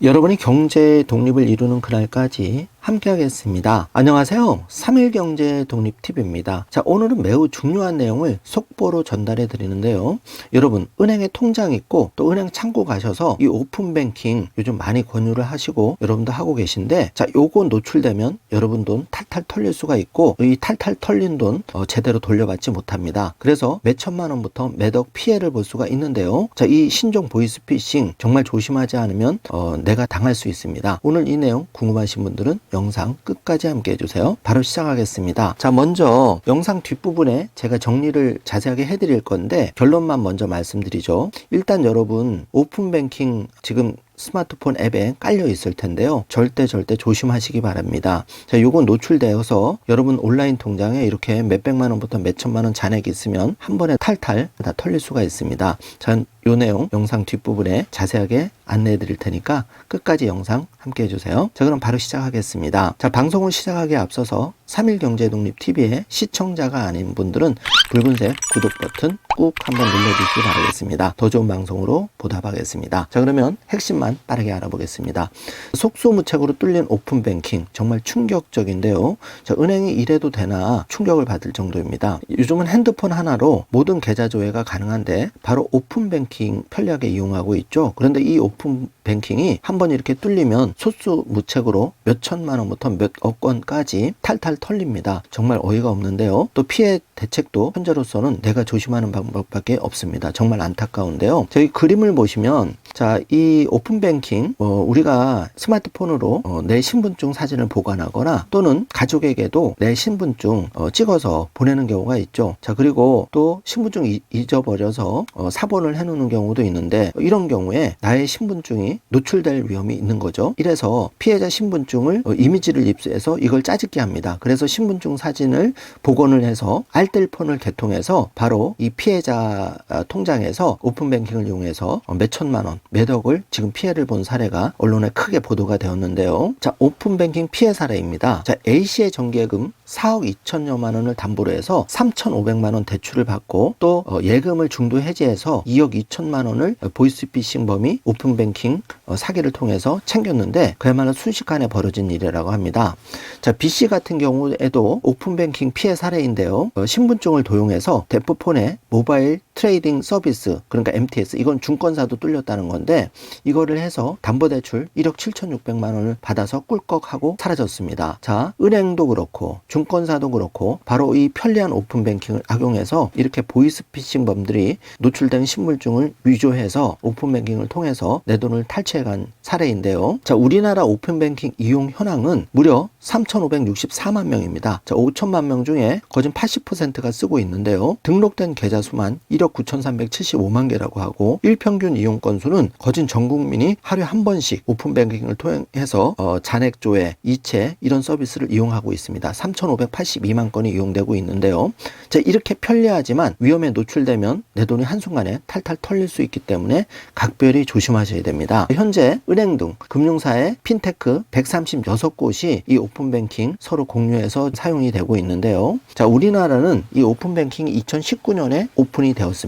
여러분이 경제 독립을 이루는 그날까지 함께 하겠습니다. 안녕하세요. 3일 경제 독립 팁입니다. 자, 오늘은 매우 중요한 내용을 속보로 전달해 드리는데요. 여러분, 은행에 통장 있고 또 은행 창구 가셔서 이 오픈뱅킹 요즘 많이 권유를 하시고 여러분도 하고 계신데, 자, 요거 노출되면 여러분 돈 탈탈 털릴 수가 있고 이 탈탈 털린 돈 제대로 돌려받지 못합니다. 그래서 몇 천만 원부터 몇억 피해를 볼 수가 있는데요. 자, 이 신종 보이스피싱 정말 조심하지 않으면 내가 당할 수 있습니다. 오늘 이 내용 궁금하신 분들은 영상 끝까지 함께 해주세요. 바로 시작하겠습니다. 자, 먼저 영상 뒷부분에 제가 정리를 자세하게 해드릴 건데 결론만 먼저 말씀드리죠. 일단 여러분, 오픈뱅킹 지금 스마트폰 앱에 깔려 있을 텐데요. 절대 조심하시기 바랍니다. 자, 요거 노출되어서 여러분 온라인 통장에 이렇게 몇백만 원부터 몇천만 원 잔액이 있으면 한 번에 탈탈 다 털릴 수가 있습니다. 자, 요 내용 영상 뒷부분에 자세하게 안내해 드릴 테니까 끝까지 영상 함께 해주세요. 자, 그럼 바로 시작하겠습니다. 자, 방송을 시작하기에 앞서서 3일 경제독립TV의 시청자가 아닌 분들은 붉은색 구독 버튼 꾹 한번 눌러주시기 바라겠습니다. 더 좋은 방송으로 보답하겠습니다. 자, 그러면 핵심만 빠르게 알아보겠습니다. 속수무책으로 뚫린 오픈뱅킹 정말 충격적인데요. 자, 은행이 이래도 되나 충격을 받을 정도입니다. 요즘은 핸드폰 하나로 모든 계좌 조회가 가능한데 바로 오픈뱅킹 편리하게 이용하고 있죠. 그런데 이 오픈뱅킹이 한번 이렇게 뚫리면 속수무책으로 몇 천만 원부터 몇억 원까지 탈탈 털립니다. 정말 어이가 없는데요. 또 피해 대책도 현재로서는 내가 조심하는 방법밖에 없습니다. 정말 안타까운데요. 저희 그림을 보시면, 자, 이 오픈뱅킹 우리가 스마트폰으로 내 신분증 사진을 보관하거나 또는 가족에게도 내 신분증 찍어서 보내는 경우가 있죠. 자, 그리고 또 신분증 잊어버려서 사본을 해놓는 경우도 있는데 이런 경우에 나의 신분증이 노출될 위험이 있는 거죠. 이래서 피해자 신분증을 이미지를 입수해서 이걸 짜집게 합니다. 그래서 신분증 사진을 복원을 해서 알뜰폰을 개통해서 바로 이 피해자 통장에서 오픈뱅킹을 이용해서 몇 천만 원, 몇 억을 지금 피해를 본 사례가 언론에 크게 보도가 되었는데요. 자, 오픈뱅킹 피해 사례입니다. 자, A씨의 정기예금 4억 2천여만 원을 담보로 해서 3,500만 원 대출을 받고 또 예금을 중도 해지해서 2억 2천만 원을 보이스피싱범이 오픈뱅킹 사기를 통해서 챙겼는데 그야말로 순식간에 벌어진 일이라고 합니다. 자, B씨 같은 경우에도 오픈뱅킹 피해 사례인데요. 신분증을 도용해서 대포폰에 모바일 트레이딩 서비스, 그러니까 MTS, 이건 증권사도 뚫렸다는 건데 이거를 해서 담보대출 1억 7,600만 원을 받아서 꿀꺽하고 사라졌습니다. 자, 은행도 그렇고 증권사도 그렇고 바로 이 편리한 오픈뱅킹을 악용해서 이렇게 보이스피싱범들이 노출된 신분증을 위조해서 오픈뱅킹을 통해서 내 돈을 탈취해간 사례인데요. 자, 우리나라 오픈뱅킹 이용 현황은 무려 3,564만 명입니다. 자, 5천만 명 중에 거진 80%가 쓰고 있는데요. 등록된 계좌 수만 1억 9,375만 개라고 하고 일평균 이용 건수는 거진 전 국민이 하루에 한 번씩 오픈뱅킹을 통해서 잔액 조회, 이체 이런 서비스를 이용하고 있습니다. 3,582만 건이 이용되고 있는데요. 자, 이렇게 편리하지만 위험에 노출되면 내 돈이 한순간에 탈탈 털릴 수 있기 때문에 각별히 조심하셔야 됩니다. 현재 은행 등 금융사의 핀테크 136곳이 이 오픈뱅킹 서로 공유해서 사용이 되고 있는데요. 자, 우리나라는 이 오픈뱅킹이 2019년에 오픈이 되었습니다.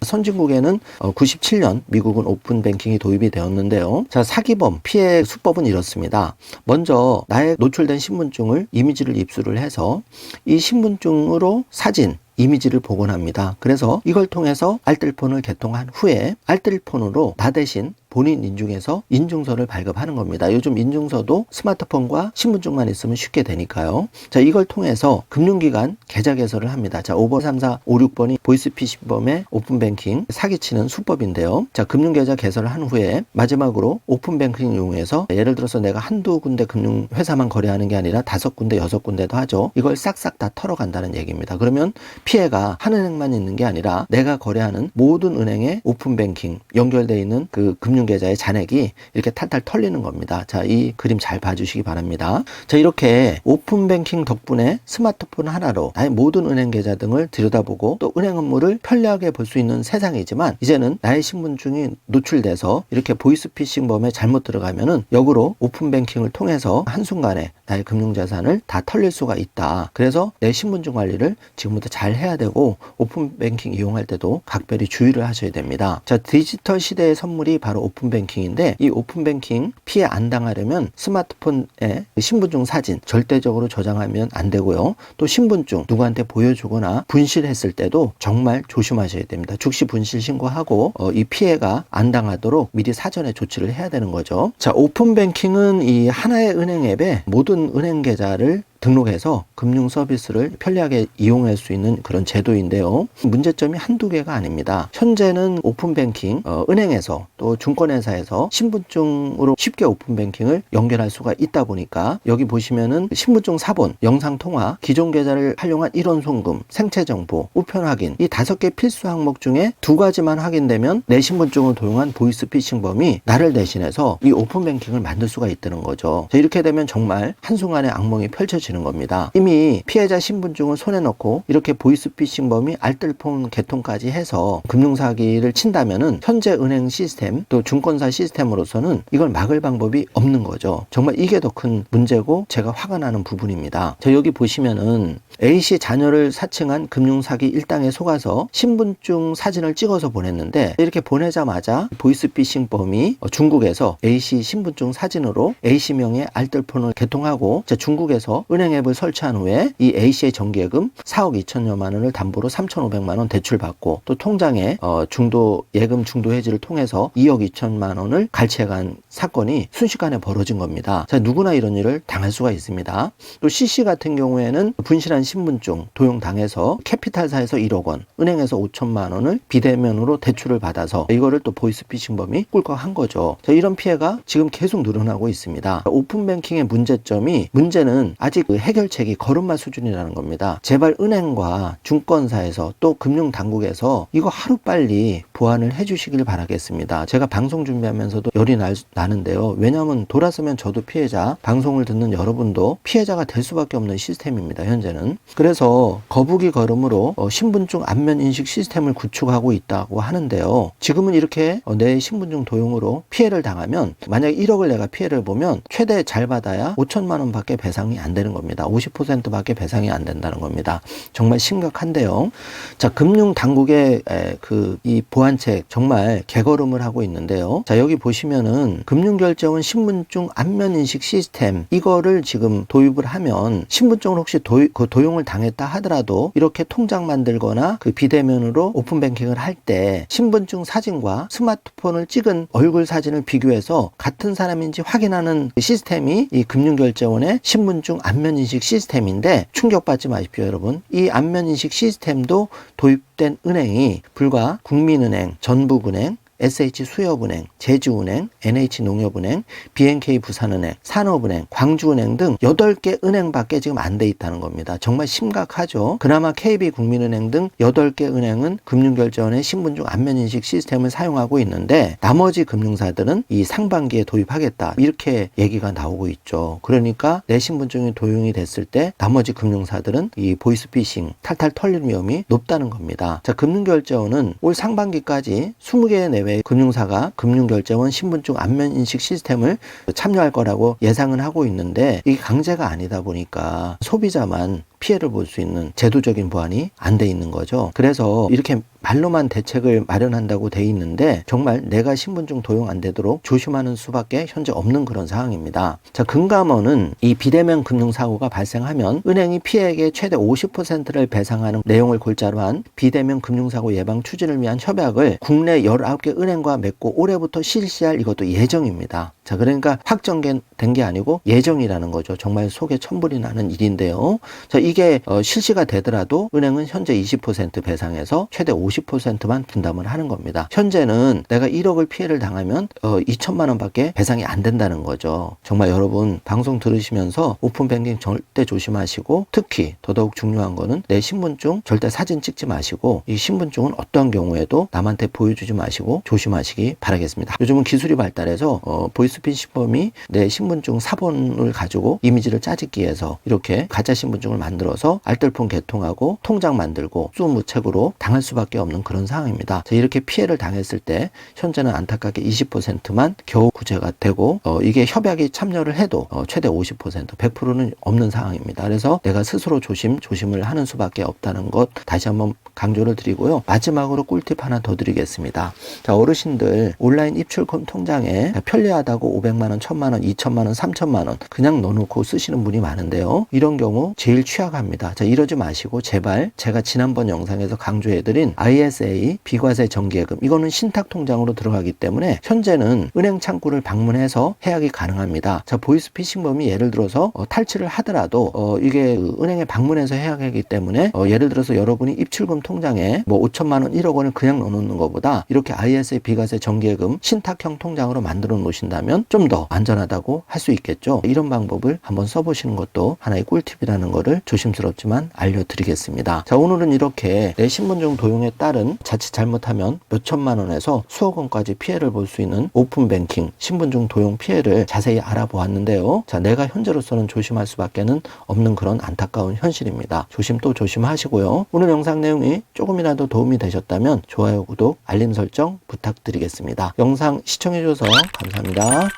선진국에는 97년 미국은 오픈뱅킹이 도입이 되었는데요. 자, 사기범 피해 수법은 이렇습니다. 먼저 나의 노출된 신분증을 이미지를 입수를 해서 이 신분증으로 사진, 이미지를 복원합니다. 그래서 이걸 통해서 알뜰폰을 개통한 후에 알뜰폰으로 나 대신 본인 인증해서 인증서를 발급하는 겁니다. 요즘 인증서도 스마트폰과 신분증만 있으면 쉽게 되니까요. 자, 이걸 통해서 금융기관 계좌 개설을 합니다. 자, 5번, 3, 4, 5, 6번이 보이스피싱범의 오픈뱅킹 사기치는 수법인데요. 자, 금융계좌 개설을 한 후에 마지막으로 오픈뱅킹 이용해서 예를 들어서 내가 한두 군데 금융회사만 거래하는 게 아니라 5군데, 6군데도 하죠. 이걸 싹싹 다 털어간다는 얘기입니다. 그러면 피해가 한 은행만 있는 게 아니라 내가 거래하는 모든 은행에 오픈뱅킹 연결되어 있는 그 금융계좌의 잔액이 이렇게 탈탈 털리는 겁니다. 자, 이 그림 잘 봐주시기 바랍니다. 자, 이렇게 오픈뱅킹 덕분에 스마트폰 하나로 나의 모든 은행 계좌 등을 들여다보고 또 은행 업무를 편리하게 볼 수 있는 세상이지만 이제는 나의 신분증이 노출돼서 이렇게 보이스피싱범에 잘못 들어가면은 역으로 오픈뱅킹을 통해서 한순간에 나의 금융자산을 다 털릴 수가 있다. 그래서 내 신분증 관리를 지금부터 잘 해야 되고 오픈뱅킹 이용할 때도 각별히 주의를 하셔야 됩니다. 자, 디지털 시대의 선물이 바로 오픈뱅킹인데, 이 오픈뱅킹 피해 안 당하려면 스마트폰에 신분증 사진 절대적으로 저장하면 안 되고요. 또 신분증 누구한테 보여주거나 분실했을 때도 정말 조심하셔야 됩니다. 즉시 분실 신고하고 이 피해가 안 당하도록 미리 사전에 조치를 해야 되는 거죠. 자, 오픈뱅킹은 이 하나의 은행 앱에 모든 은행 계좌를 등록해서 금융 서비스를 편리하게 이용할 수 있는 그런 제도인데요. 문제점이 한두 개가 아닙니다. 현재는 오픈뱅킹, 은행에서 또 증권회사에서 신분증으로 쉽게 오픈뱅킹을 연결할 수가 있다 보니까 여기 보시면은 신분증 사본, 영상통화, 기존 계좌를 활용한 일원송금, 생체정보, 우편 확인 이 5개 필수 항목 중에 2가지만 확인되면 내 신분증을 도용한 보이스피싱범이 나를 대신해서 이 오픈뱅킹을 만들 수가 있다는 거죠. 자, 이렇게 되면 정말 한순간에 악몽이 펼쳐지는 겁니다. 이미 피해자 신분증을 손에 넣고 이렇게 보이스피싱범이 알뜰폰 개통까지 해서 금융사기를 친다면은 현재 은행 시스템 또 증권사 시스템으로서는 이걸 막을 방법이 없는 거죠. 정말 이게 더 큰 문제고 제가 화가 나는 부분입니다. 자, 여기 보시면은 A씨 자녀를 사칭한 금융사기 일당에 속아서 신분증 사진을 찍어서 보냈는데, 이렇게 보내자마자 보이스피싱범이 중국에서 A씨 신분증 사진으로 A씨 명의 알뜰폰을 개통하고 중국에서 은행 앱을 설치한 후에 이 A씨의 정기예금 4억 2천여만 원을 담보로 3,500만 원 대출받고 또 통장에 예금 중도 해지를 통해서 2억 2천만 원을 갈취해간 사건이 순식간에 벌어진 겁니다. 자, 누구나 이런 일을 당할 수가 있습니다. 또 C씨 같은 경우에는 분실한 신분증 도용당해서 캐피탈사에서 1억 원, 은행에서 5천만 원을 비대면으로 대출을 받아서 이거를 또 보이스피싱범이 꿀꺽한 거죠. 자, 이런 피해가 지금 계속 늘어나고 있습니다. 오픈뱅킹의 문제는 아직 그 해결책이 걸음마 수준이라는 겁니다. 제발 은행과 증권사에서 또 금융당국에서 이거 하루빨리 보완을 해주시길 바라겠습니다. 제가 방송 준비하면서도 열이 나는데요. 왜냐하면 돌아서면 저도 피해자, 방송을 듣는 여러분도 피해자가 될 수밖에 없는 시스템입니다. 현재는. 그래서 거북이 걸음으로 신분증 안면 인식 시스템을 구축하고 있다고 하는데요. 지금은 이렇게 내 신분증 도용으로 피해를 당하면 만약 1억을 내가 피해를 보면 최대 잘 받아야 5천만 원밖에 배상이 안 되는 겁니다. 50%밖에 배상이 안 된다는 겁니다. 정말 심각한데요. 자, 금융당국의 이 보완책 정말 개걸음을 하고 있는데요. 자, 여기 보시면은 금융결제원 신분증 안면인식 시스템 이거를 지금 도입을 하면 신분증을 혹시 도용을 당했다 하더라도 이렇게 통장 만들거나 그 비대면으로 오픈뱅킹을 할 때 신분증 사진과 스마트폰을 찍은 얼굴 사진을 비교해서 같은 사람인지 확인하는 시스템이 이 금융결제원의 신분증 안면인식 시스템인데, 충격받지 마십시오, 여러분. 이 안면인식 시스템도 도입된 은행이 불과 국민은행, 전북은행, SH수협은행, 제주은행, NH농협은행, BNK 부산은행, 산업은행, 광주은행 등 8개 은행밖에 지금 안 돼 있다는 겁니다. 정말 심각하죠. 그나마 KB국민은행 등 8개 은행은 금융결제원의 신분증 안면인식 시스템을 사용하고 있는데 나머지 금융사들은 이 상반기에 도입하겠다 이렇게 얘기가 나오고 있죠. 그러니까 내 신분증이 도용이 됐을 때 나머지 금융사들은 이 보이스피싱 탈탈 털릴 위험이 높다는 겁니다. 자, 금융결제원은 올 상반기까지 20개 내외 금융사가 금융결제원 신분증 안면인식 시스템을 참여할 거라고 예상은 하고 있는데, 이게 강제가 아니다 보니까 소비자만 피해를 볼 수 있는 제도적인 보완이 안 돼 있는 거죠. 그래서 이렇게 말로만 대책을 마련한다고 돼 있는데 정말 내가 신분증 도용 안 되도록 조심하는 수밖에 현재 없는 그런 상황입니다. 자, 금감원은 이 비대면 금융사고가 발생하면 은행이 피해액의 최대 50%를 배상하는 내용을 골자로 한 비대면 금융사고 예방 추진을 위한 협약을 국내 19개 은행과 맺고 올해부터 실시할 이것도 예정입니다. 자, 그러니까 확정된 게 아니고 예정이라는 거죠. 정말 속에 천불이 나는 일인데요. 자, 이게 실시가 되더라도 은행은 현재 20% 배상해서 최대 50%만 분담을 하는 겁니다. 현재는 내가 1억을 피해를 당하면 2천만 원밖에 배상이 안 된다는 거죠. 정말 여러분 방송 들으시면서 오픈뱅킹 절대 조심하시고, 특히 더더욱 중요한 거는 내 신분증 절대 사진 찍지 마시고 이 신분증은 어떠한 경우에도 남한테 보여주지 마시고 조심하시기 바라겠습니다. 요즘은 기술이 발달해서 보이스피싱범이 내 신분증 사본을 가지고 이미지를 짜집기 위해서 이렇게 가짜 신분증을 만들어서 알뜰폰 개통하고 통장 만들고 수무책으로 당할 수밖에 없는 그런 상황입니다. 자, 이렇게 피해를 당했을 때 현재는 안타깝게 20%만 겨우 구제가 되고 이게 협약이 참여를 해도 최대 50%, 100%는 없는 상황입니다. 그래서 내가 스스로 조심을 하는 수밖에 없다는 것 다시 한번 강조를 드리고요. 마지막으로 꿀팁 하나 더 드리겠습니다. 자, 어르신들 온라인 입출금 통장에 편리하다고 500만 원, 1000만 원, 2000만 원, 3000만 원 그냥 넣어놓고 쓰시는 분이 많은데요. 이런 경우 제일 취약합니다. 자, 이러지 마시고 제발 제가 지난번 영상에서 강조해드린 ISA 비과세 정기예금 이거는 신탁 통장으로 들어가기 때문에 현재는 은행 창구를 방문해서 해약이 가능합니다. 자, 보이스피싱범이 예를 들어서 탈취를 하더라도 이게 은행에 방문해서 해약하기 때문에 예를 들어서 여러분이 입출금 통장에 뭐 5천만 원, 1억 원을 그냥 넣어놓는 것보다 이렇게 ISA 비과세 정기예금 신탁형 통장으로 만들어 놓으신다면 좀 더 안전하다고 할 수 있겠죠. 이런 방법을 한번 써보시는 것도 하나의 꿀팁이라는 거를 조심스럽지만 알려드리겠습니다. 자, 오늘은 이렇게 내 신분증 도용에 따른 자칫 잘못하면 몇 천만 원에서 수억 원까지 피해를 볼 수 있는 오픈뱅킹 신분증 도용 피해를 자세히 알아보았는데요. 자, 내가 현재로서는 조심할 수밖에 없는 그런 안타까운 현실입니다. 조심 또 조심하시고요. 오늘 영상 내용이 조금이라도 도움이 되셨다면 좋아요, 구독, 알림 설정 부탁드리겠습니다. 영상 시청해주셔서 감사합니다.